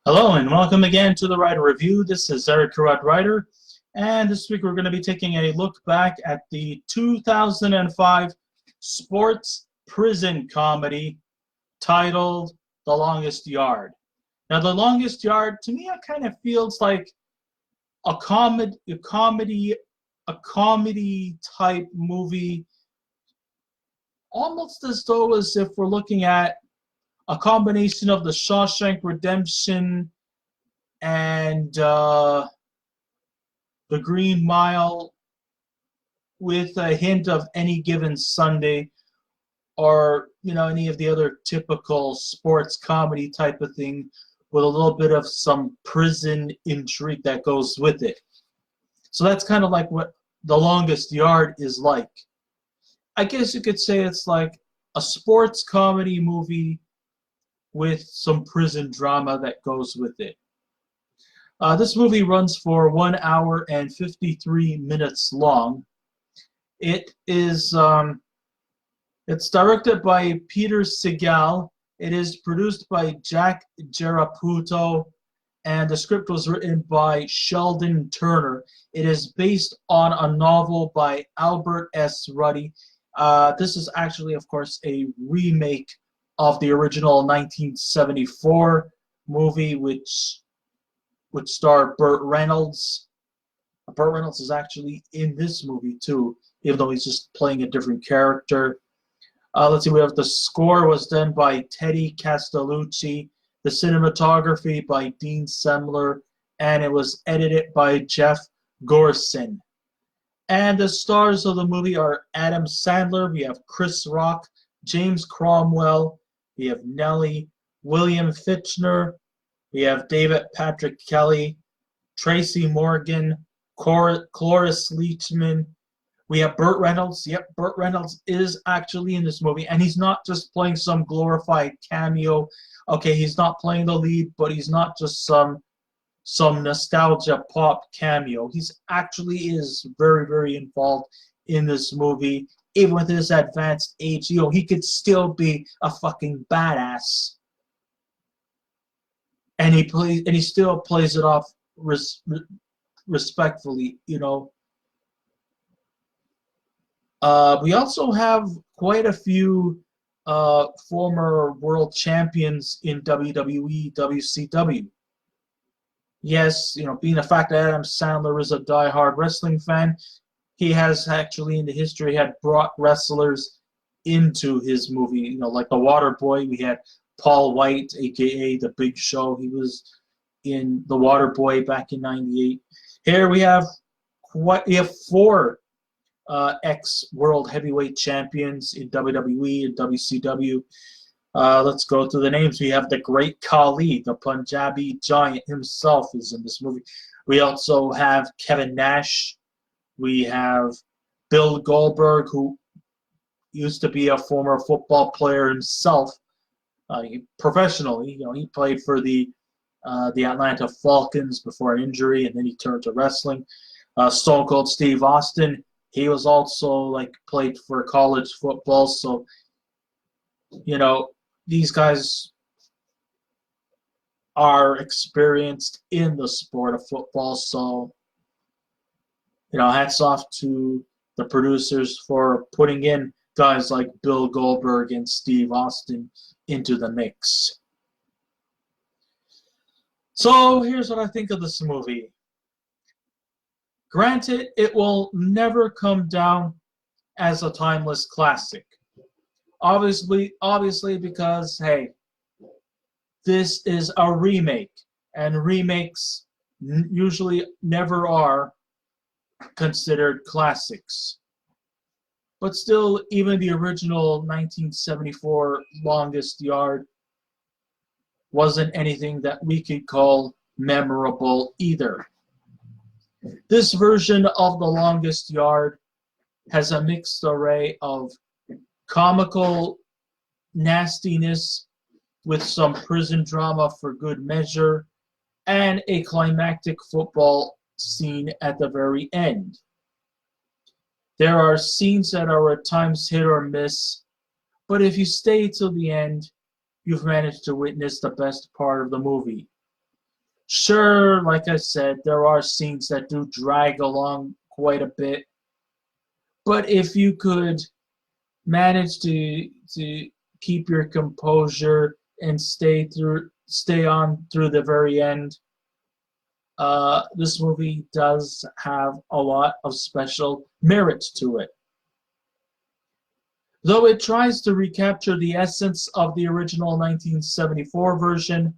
Hello and welcome again to the Writer Review. This is Eric Carrot Writer, and this week we're going to be taking a look back at the 2005 sports prison comedy titled The Longest Yard. Now, The Longest Yard, to me, it kind of feels like a comedy type movie, almost as though as if we're looking at a combination of The Shawshank Redemption and The Green Mile with a hint of Any Given Sunday, or any of the other typical sports comedy type of thing with a little bit of some prison intrigue that goes with it. So that's kind of like what The Longest Yard is like. I guess you could say it's like a sports comedy movie with some prison drama that goes with it. This movie runs for 1 hour and 53 minutes long. It's directed by Peter Segal. It is produced by Jack Geraputo, and the script was written by Sheldon Turner. It is based on a novel by Albert S. Ruddy. This is actually, of course, a remake of the original 1974 movie, which starred Burt Reynolds. Burt Reynolds is actually in this movie too, even though he's just playing a different character. Let's see, we have the score was done by Teddy Castellucci, the cinematography by Dean Semler, and it was edited by Jeff Gorson. And the stars of the movie are Adam Sandler, we have Chris Rock, James Cromwell, we have Nelly, William Fitchner, we have David Patrick Kelly, Tracy Morgan, Cloris Leachman. We have Burt Reynolds. Yep, Burt Reynolds is actually in this movie, and he's not just playing some glorified cameo. Okay, he's not playing the lead, but he's not just some nostalgia pop cameo. He's actually is very, very involved in this movie. Even with his advanced age, he could still be a fucking badass. And he still plays it off respectfully. We also have quite a few former world champions in WWE, WCW. Yes, being the fact that Adam Sandler is a die-hard wrestling fan, he has actually in the history had brought wrestlers into his movie. Like the Water Boy, we had Paul White, aka The Big Show. He was in The Water Boy back in '98. Here we have four ex-world heavyweight champions in WWE and WCW. Let's go through the names. We have the Great Khali, the Punjabi giant himself, is in this movie. We also have Kevin Nash. We have Bill Goldberg, who used to be a former football player himself, professionally. He played for the Atlanta Falcons before an injury, and then he turned to wrestling. Stone Cold Steve Austin. He was also played for college football, so these guys are experienced in the sport of football. So hats off to the producers for putting in guys like Bill Goldberg and Steve Austin into the mix. So here's what I think of this movie. Granted, it will never come down as a timeless classic. Obviously, because, hey, this is a remake, and remakes usually never are considered classics. But still, even the original 1974 Longest Yard wasn't anything that we could call memorable either. This version of The Longest Yard has a mixed array of comical nastiness with some prison drama for good measure, and a climactic football scene at the very end. There are scenes that are at times hit or miss, but if you stay till the end, you've managed to witness the best part of the movie. Sure, like I said, there are scenes that do drag along quite a bit, but if you could manage to keep your composure and stay on through the very end, this movie does have a lot of special merit to it. Though it tries to recapture the essence of the original 1974 version,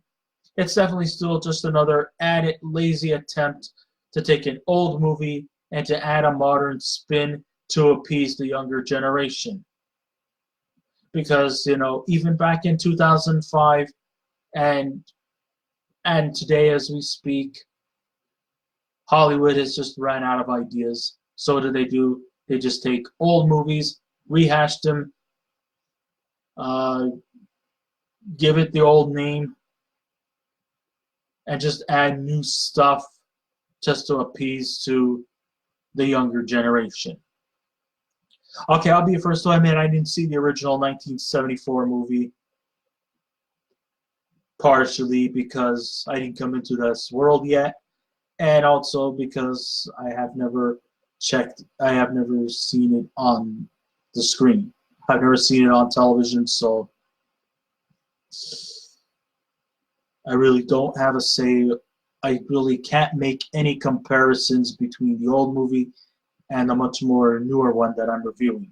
it's definitely still just another added lazy attempt to take an old movie and to add a modern spin to appease the younger generation. Because, even back in 2005 and today as we speak, Hollywood has just ran out of ideas. So what do? They just take old movies, rehash them, give it the old name, and just add new stuff just to appease to the younger generation. Okay, I'll be the first to admit I didn't see the original 1974 movie, partially because I didn't come into this world yet, and also because I have never seen it on the screen. I've never seen it on television, so I really don't have a say. I really can't make any comparisons between the old movie and the much more newer one that I'm reviewing.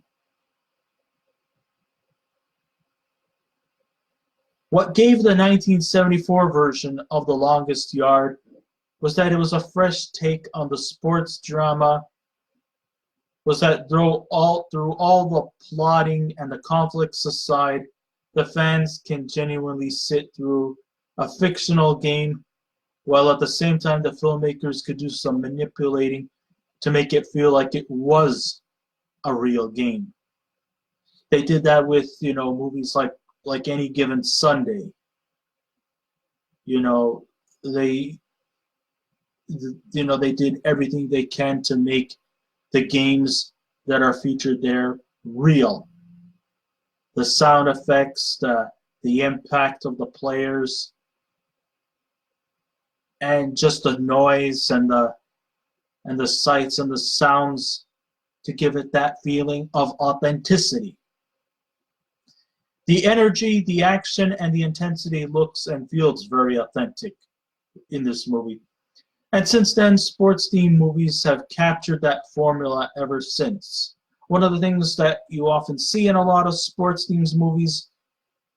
What gave the 1974 version of The Longest Yard was that it was a fresh take on the sports drama, was that through all the plotting and the conflicts aside, the fans can genuinely sit through a fictional game, while at the same time the filmmakers could do some manipulating to make it feel like it was a real game. They did that with, movies like Any Given Sunday. They they did everything they can to make the games that are featured there real. The sound effects, the impact of the players, and just the noise and the sights and the sounds to give it that feeling of authenticity. The energy, the action, and the intensity looks and feels very authentic in this movie. And since then, sports-themed movies have captured that formula ever since. One of the things that you often see in a lot of sports-themed movies,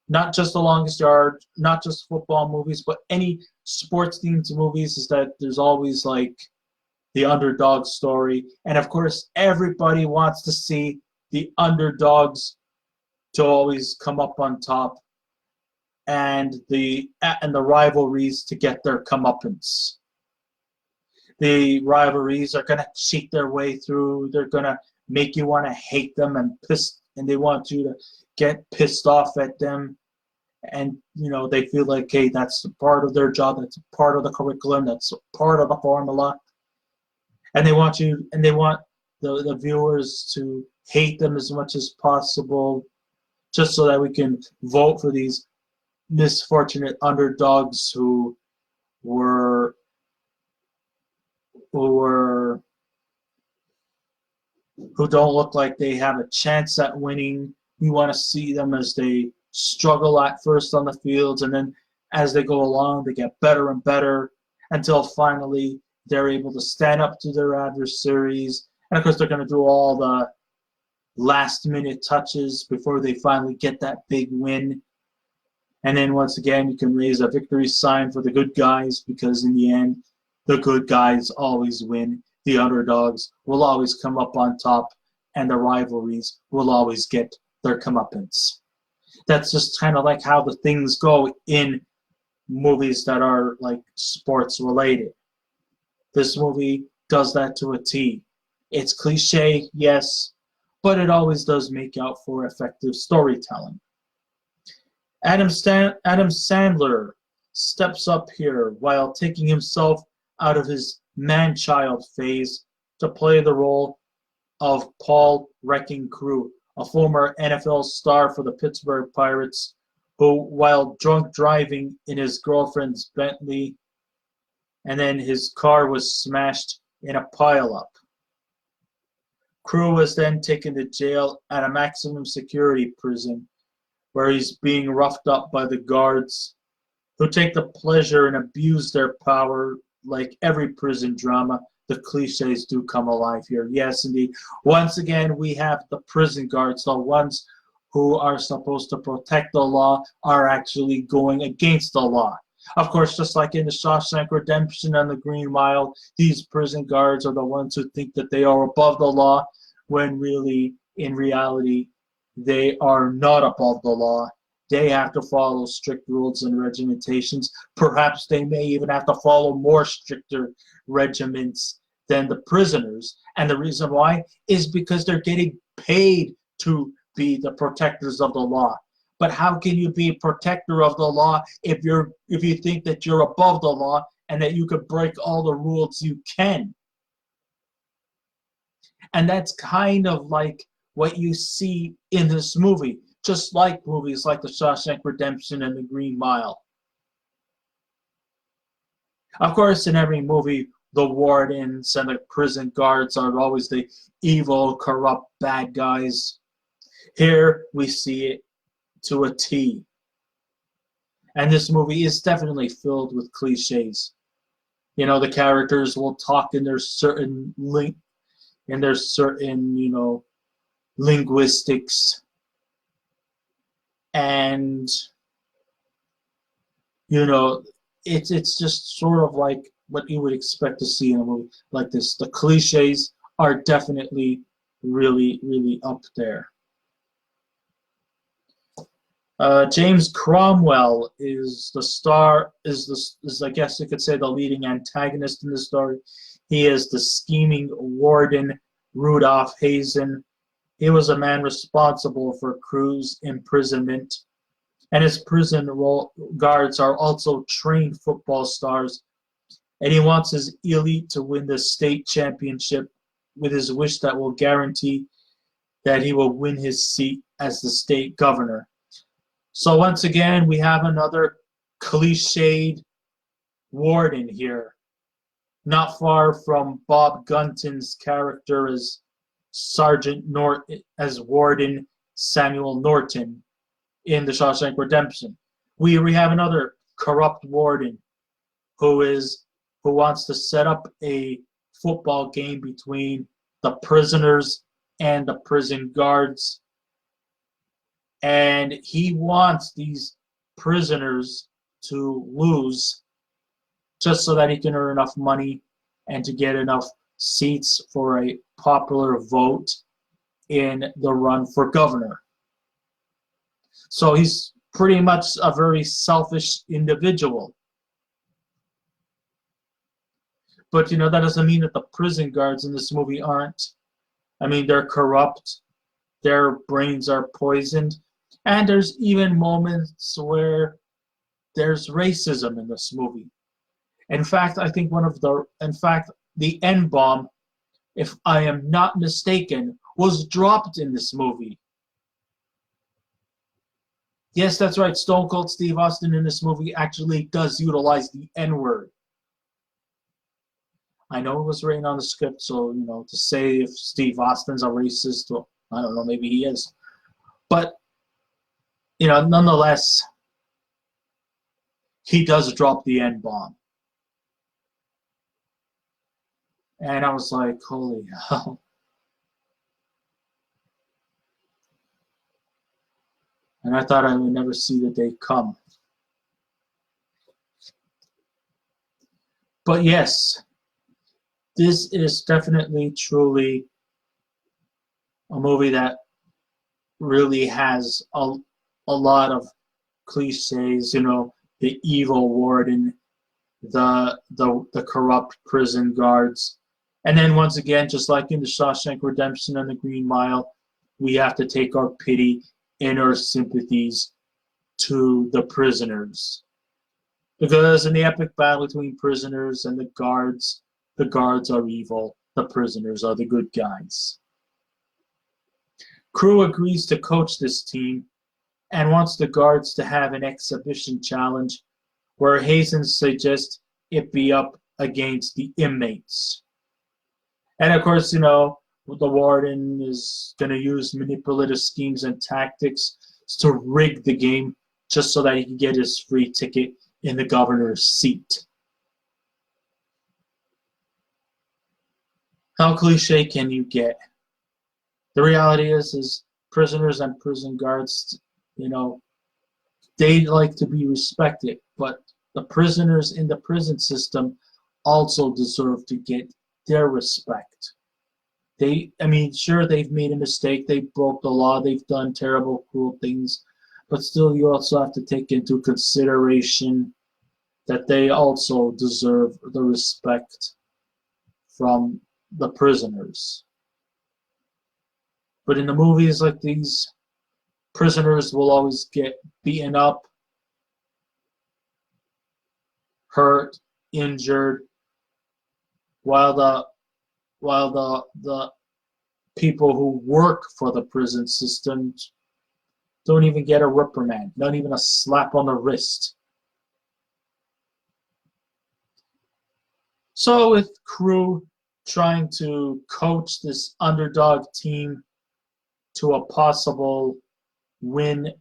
not just The Longest Yard, not just football movies, but any sports-themed movies, is that there's always like the underdog story. And of course, everybody wants to see the underdogs to always come up on top, and the rivalries to get their comeuppance. The rivalries are going to cheat their way through. They're going to make you want to hate them and they want you to get pissed off at them. And, they feel like, hey, that's part of their job. That's part of the curriculum. That's part of the formula. And they want the viewers to hate them as much as possible, just so that we can vote for these misfortunate underdogs who don't look like they have a chance at winning. We want to see them as they struggle at first on the fields, and then as they go along, they get better and better until finally they're able to stand up to their adversaries. And of course, they're going to do all the last-minute touches before they finally get that big win. And then once again, you can raise a victory sign for the good guys, because in the end, the good guys always win. The underdogs will always come up on top, and the rivalries will always get their comeuppance. That's just kind of like how the things go in movies that are like sports related. This movie does that to a T. It's cliche, yes, but it always does make out for effective storytelling. Adam Sandler steps up here while taking himself out of his man-child phase to play the role of Paul Wrecking Crew, a former NFL star for the Pittsburgh Pirates, who, while drunk driving in his girlfriend's Bentley, and then his car was smashed in a pileup. Crew was then taken to jail at a maximum security prison, where he's being roughed up by the guards, who take the pleasure and abuse their power. Like every prison drama, the cliches do come alive here. Yes, indeed. Once again, we have the prison guards, the ones who are supposed to protect the law, are actually going against the law. Of course, just like in the Shawshank Redemption and the Green Mile, these prison guards are the ones who think that they are above the law, when really, in reality, they are not above the law. They have to follow strict rules and regimentations. Perhaps they may even have to follow more stricter regiments than the prisoners. And the reason why is because they're getting paid to be the protectors of the law. But how can you be a protector of the law if you think that you're above the law and that you could break all the rules you can? And that's kind of like what you see in this movie, just like movies like The Shawshank Redemption and The Green Mile. Of course, in every movie, the wardens and the prison guards are always the evil, corrupt, bad guys. Here, we see it to a T. And this movie is definitely filled with cliches. You know, the characters will talk in their certain linguistics, and it's just sort of like what you would expect to see in a movie like this. The cliches are definitely really, really up there. James Cromwell is the star, is I guess you could say the leading antagonist in the story. He is the scheming warden, Rudolph Hazen. He was a man responsible for Crew's imprisonment, and his prison guards are also trained football stars, and he wants his elite to win the state championship with his wish that will guarantee that he will win his seat as the state governor. So once again, we have another cliched warden here, not far from Bob Gunton's character as Warden Samuel Norton in The Shawshank Redemption. We have another corrupt warden who wants to set up a football game between the prisoners and the prison guards. And he wants these prisoners to lose just so that he can earn enough money and to get enough seats for a popular vote in the run for governor. So he's pretty much a very selfish individual. But that doesn't mean that the prison guards in this movie aren't. I mean, they're corrupt, their brains are poisoned, and there's even moments where there's racism in this movie. In fact, I think the N-bomb, if I am not mistaken, was dropped in this movie. Yes, that's right. Stone Cold Steve Austin in this movie actually does utilize the N-word. I know it was written on the script, so, to say if Steve Austin's a racist, well, I don't know, maybe he is. But, nonetheless, he does drop the N-bomb. And I was like, holy hell. And I thought I would never see the day come. But yes, this is definitely, truly a movie that really has a lot of cliches, the evil warden, the corrupt prison guards. And then once again, just like in The Shawshank Redemption and The Green Mile, we have to take our pity and our sympathies to the prisoners. Because in the epic battle between prisoners and the guards are evil, the prisoners are the good guys. Crew agrees to coach this team and wants the guards to have an exhibition challenge where Hazen suggests it be up against the inmates. And of course, you know, the warden is going to use manipulative schemes and tactics to rig the game just so that he can get his free ticket in the governor's seat. How cliche can you get? The reality is prisoners and prison guards, you know, they like to be respected, but the prisoners in the prison system also deserve to get their respect. Sure, they've made a mistake, they broke the law, they've done terrible, cruel things, but still you also have to take into consideration that they also deserve the respect from the prisoners. But in the movies like these, prisoners will always get beaten up, hurt, injured, while the people who work for the prison system don't even get a reprimand, not even a slap on the wrist. So with Crew trying to coach this underdog team to a possible win,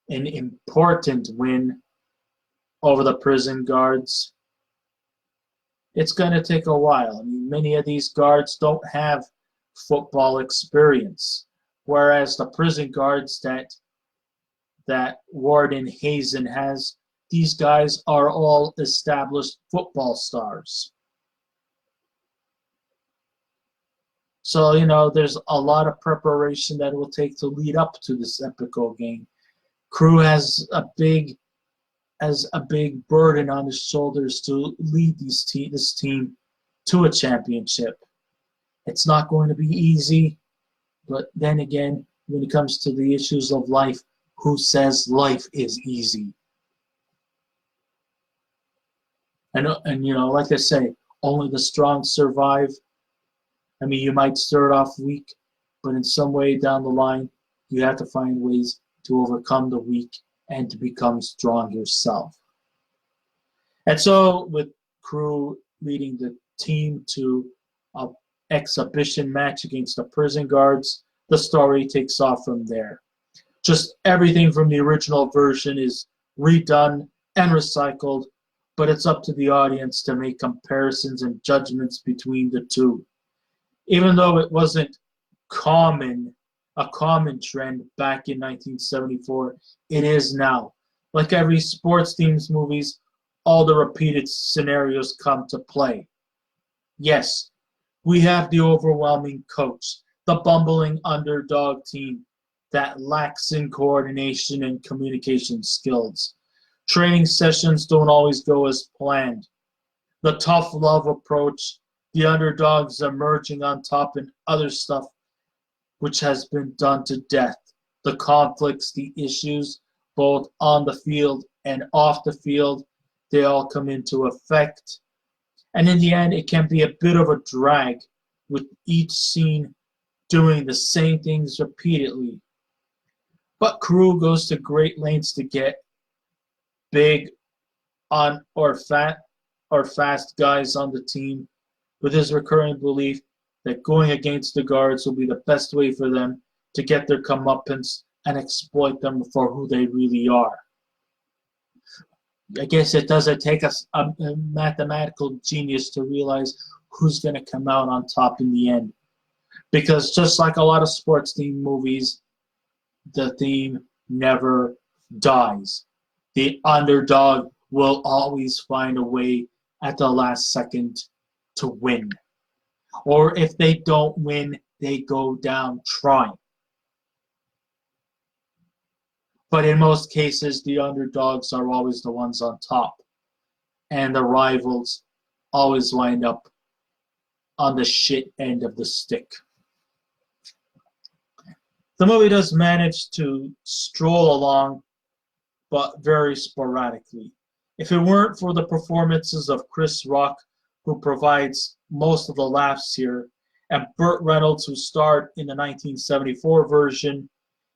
an important win over the prison guards, it's going to take a while. I mean, many of these guards don't have football experience, whereas the prison guards that Warden Hazen has, these guys are all established football stars. So, you know, there's a lot of preparation that it will take to lead up to this epical game. Crew has a big burden on his shoulders to lead this team to a championship. It's not going to be easy, but then again, when it comes to the issues of life, who says life is easy? And you know, like I say, only the strong survive. I mean, you might start off weak, but in some way down the line, you have to find ways to overcome the weak and to become strong yourself. And so, with Crew leading the team to an exhibition match against the prison guards, the story takes off from there. Just everything from the original version is redone and recycled, but it's up to the audience to make comparisons and judgments between the two. Even though it wasn't a common trend back in 1974, it is now. Like every sports team's movies, all the repeated scenarios come to play. Yes, we have the overwhelming coach, the bumbling underdog team that lacks in coordination and communication skills. Training sessions don't always go as planned. The tough love approach, the underdogs emerging on top, and other stuff which has been done to death. The conflicts, the issues, both on the field and off the field, they all come into effect. And in the end, it can be a bit of a drag with each scene doing the same things repeatedly. But Crew goes to great lengths to get big on or fast guys on the team, with his recurring belief that going against the guards will be the best way for them to get their comeuppance and exploit them for who they really are. I guess it doesn't take a mathematical genius to realize who's going to come out on top in the end. Because just like a lot of sports team movies, the theme never dies. The underdog will always find a way at the last second to win. Or if they don't win, they go down trying. But in most cases, the underdogs are always the ones on top. And the rivals always wind up on the shit end of the stick. The movie does manage to stroll along, but very sporadically. If it weren't for the performances of Chris Rock, who provides most of the laughs here, and Burt Reynolds, who starred in the 1974 version,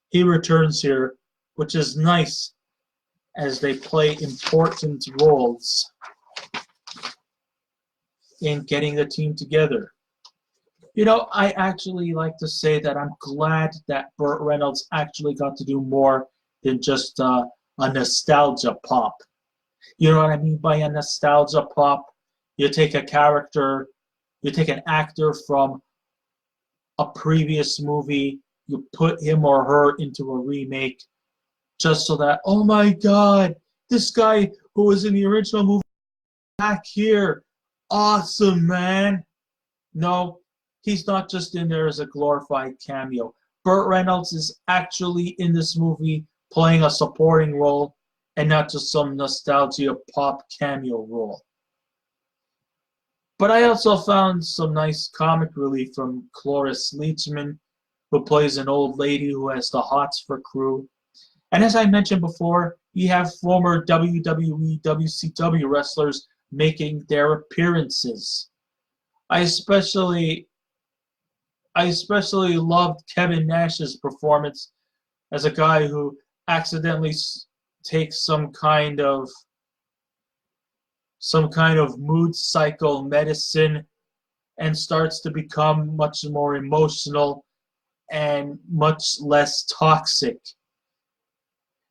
he returns here, which is nice as they play important roles. in getting the team together. You know, I actually like to say that I'm glad that Burt Reynolds actually got to do more than just a nostalgia pop. You know what I mean by a nostalgia pop? You take a character, you take an actor from a previous movie, you put him or her into a remake just so that, oh my God, this guy who was in the original movie back here. Awesome, man. No, he's not just in there as a glorified cameo. Burt Reynolds is actually in this movie playing a supporting role and not just some nostalgia pop cameo role. But I also found some nice comic relief from Cloris Leachman, who plays an old lady who has the hots for crew. And as I mentioned before, you have former WWE, WCW wrestlers making their appearances. I especially loved Kevin Nash's performance as a guy who accidentally takes some kind of mood cycle medicine and starts to become much more emotional and much less toxic.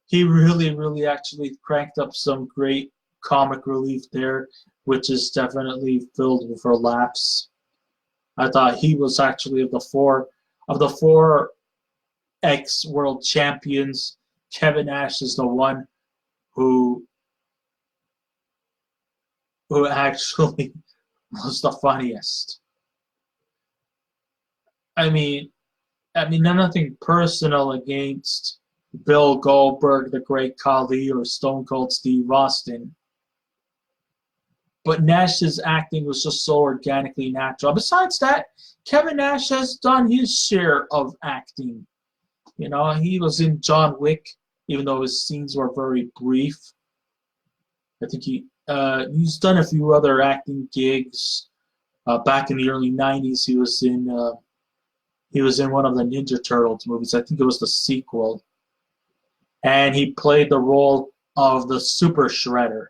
He really actually cranked up some great comic relief there, which is definitely filled with laughs. I thought he was actually of the four ex-world champions, Kevin Nash is the one who actually was the funniest. I mean, nothing personal against Bill Goldberg, the Great Khali, or Stone Cold Steve Austin. But Nash's acting was just so organically natural. Besides that, Kevin Nash has done his share of acting. You know, he was in John Wick, even though his scenes were very brief. I think he's done a few other acting gigs. Back in the early '90s, he was in one of the Ninja Turtles movies. I think it was the sequel, and he played the role of the Super Shredder.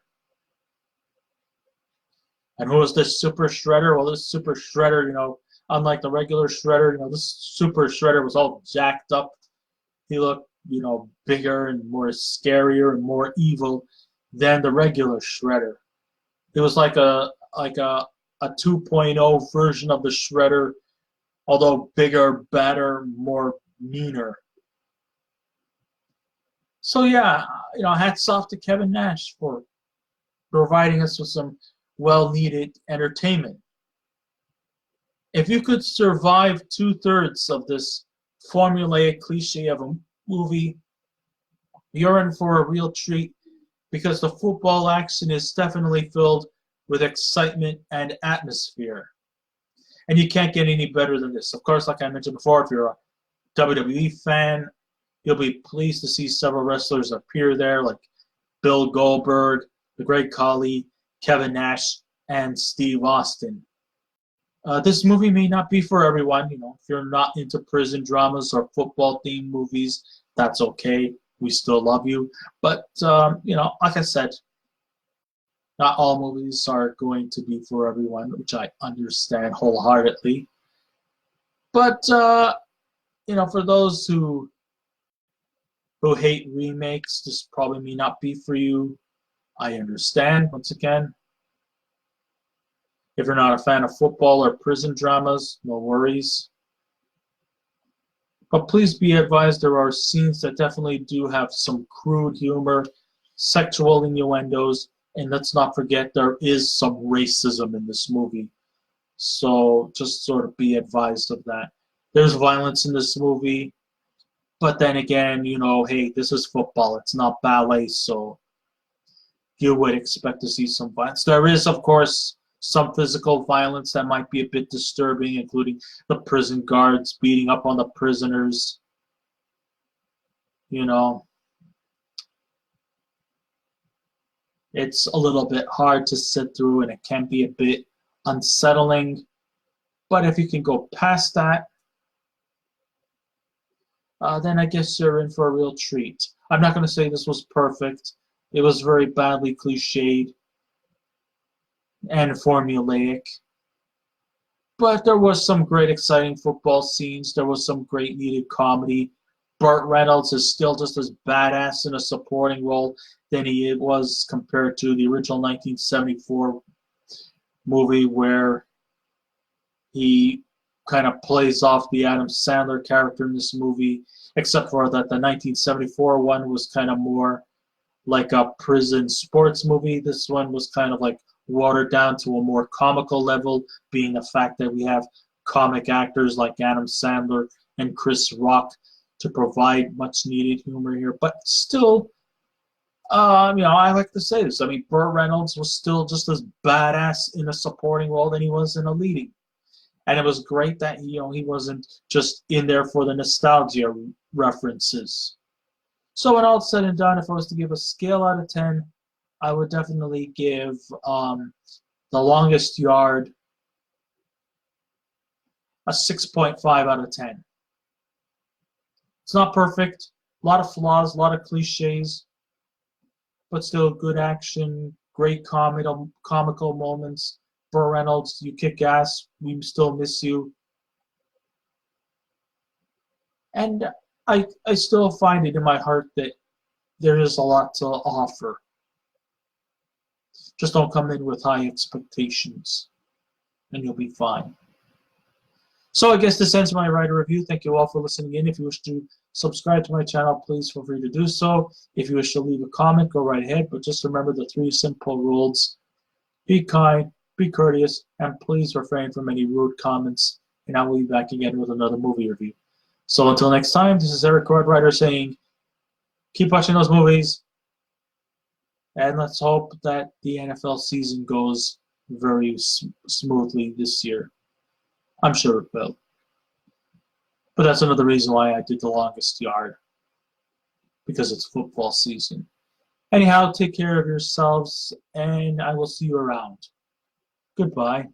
And who was this Super Shredder? Well, this Super Shredder, you know, unlike the regular Shredder, you know, this Super Shredder was all jacked up. He looked, you know, bigger and more scarier and more evil than the regular Shredder. It was like a 2.0 version of the Shredder, although bigger, badder, more meaner. So yeah, you know, hats off to Kevin Nash for providing us with some well-needed entertainment. If you could survive 2/3 of this formulaic cliche of a movie, you're in for a real treat because the football action is definitely filled with excitement and atmosphere. And you can't get any better than this. Of course, like I mentioned before, if you're a WWE fan, you'll be pleased to see several wrestlers appear there, like Bill Goldberg, the Great Khali, Kevin Nash, and Steve Austin. This movie may not be for everyone. You know, if you're not into prison dramas or football-themed movies, that's okay. We still love you. But, you know, like I said, not all movies are going to be for everyone, which I understand wholeheartedly. But, you know, for those who hate remakes, this probably may not be for you. I understand, once again. If you're not a fan of football or prison dramas, no worries. But please be advised there are scenes that definitely do have some crude humor, sexual innuendos, and let's not forget there is some racism in this movie. So just sort of be advised of that. There's violence in this movie, but then again, you know, hey, this is football. It's not ballet, so you would expect to see some violence. There is, of course, some physical violence that might be a bit disturbing, including the prison guards beating up on the prisoners. You know, it's a little bit hard to sit through and it can be a bit unsettling. But if you can go past that, then I guess you're in for a real treat. I'm not going to say this was perfect. It was very badly cliched and formulaic. But there was some great exciting football scenes. There was some great needed comedy. Burt Reynolds is still just as badass in a supporting role than he was compared to the original 1974 movie where he kind of plays off the Adam Sandler character in this movie, except for that the 1974 one was kind of more like a prison sports movie. This one was kind of like watered down to a more comical level, being the fact that we have comic actors like Adam Sandler and Chris Rock to provide much needed humor here. But still, I like to say this. I mean, Burt Reynolds was still just as badass in a supporting role than he was in a leading. And it was great that he wasn't just in there for the nostalgia references. So when all said and done, if I was to give a scale out of 10, I would definitely give The Longest Yard a 6.5 out of 10. It's not perfect, a lot of flaws, a lot of cliches, but still good action, great comical moments. Burt Reynolds, you kick ass, we still miss you. And I still find it in my heart that there is a lot to offer. Just don't come in with high expectations, and you'll be fine. So I guess this ends my writer review. Thank you all for listening in. If you wish to subscribe to my channel, please feel free to do so. If you wish to leave a comment, go right ahead. But just remember the 3 simple rules. Be kind, be courteous, and please refrain from any rude comments. And I will be back again with another movie review. So until next time, this is Eric Writer saying, keep watching those movies. And let's hope that the NFL season goes very smoothly this year. I'm sure it will. But that's another reason why I did The Longest Yard. Because it's football season. Anyhow, take care of yourselves, and I will see you around. Goodbye.